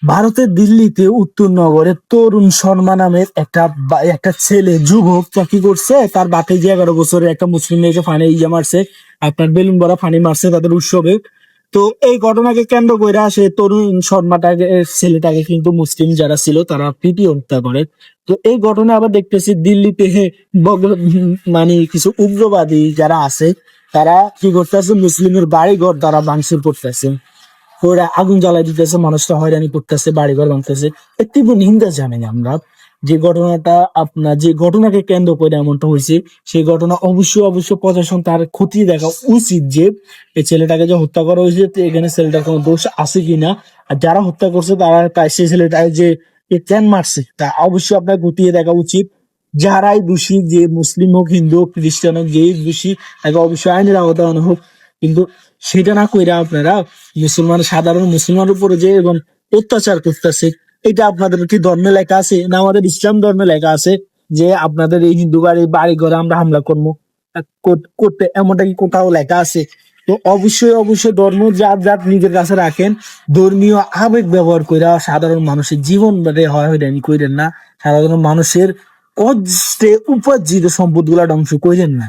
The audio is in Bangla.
ভারতের দিল্লিতে উত্তর নগরে তরুণ শর্মা নামের একটা ছেলে যুবক তা কি করছে, তার বাপে যে 11 বছরের একটা মুসলিম মেয়েকে ফানি ইয়ে মারছে, আপনার বেলুন ভরা ফানি মারছে তাদের উৎসবে। তো এই ঘটনাকে কেন্দ্র করে সে তরুণ শর্মাটাকে ছেলেটাকে কিন্তু মুসলিম যারা ছিল তারা পিটিয়ে হত্যা করে। তো এই ঘটনা আবার দেখতেছি দিল্লিতে মানে কিছু উগ্রবাদী যারা আছে তারা কি করতেছে, মুসলিমের বাড়ি ঘর তারা ভাঙচুর করতেছে, ওরা আগুন জ্বালাই দিতেছে, মানুষটা হয়রানি করতেছে, বাড়িঘর ভাঙতেছে। এর তীব্র নিন্দা জানাই আমরা। যে ঘটনাটা আপনার যে ঘটনাকে কেন্দ্র করে এমনটা হয়েছে, সেই ঘটনা অবশ্যই অবশ্যই প্রশাসন তার খতিয়ে দেখা উচিত যে এই ছেলেটাকে যে হত্যা করা হয়েছে তো এখানে ছেলেটার কোনো দোষ আছে কিনা, আর যারা হত্যা করছে তারা তাই সেই ছেলেটাকে যে কেন মারছে তা অবশ্যই আপনার খতিয়ে দেখা উচিত। যারাই দোষী, যে মুসলিম হোক, হিন্দু হোক, খ্রিস্টান হোক, যেই দোষী তাকে অবশ্যই আইনের আওতায় আনা হোক। কিন্তু সেটা না কইরা আপনারা সাধারণ মুসলমানের উপরে যে এবং অত্যাচার করতেছে, এটা আপনাদের কি ধর্মে লেখা আছে না আমাদের ইসলাম ধর্মে লেখা আছে যে আপনাদের এই হিন্দু বাড়ি ঘরে আমরা হামলা করবো করতে, এমনটা কি কোথাও লেখা আছে? তো অবশ্যই অবশ্যই ধর্ম যার যার নিজের কাছে রাখেন, ধর্মীয় আবেগ ব্যবহার কইরা সাধারণ মানুষের জীবন হয়রানি কইরেন না, সাধারণ মানুষের কষ্টে উপার্জিত সম্পদ গুলা ধ্বংস কইরেন না।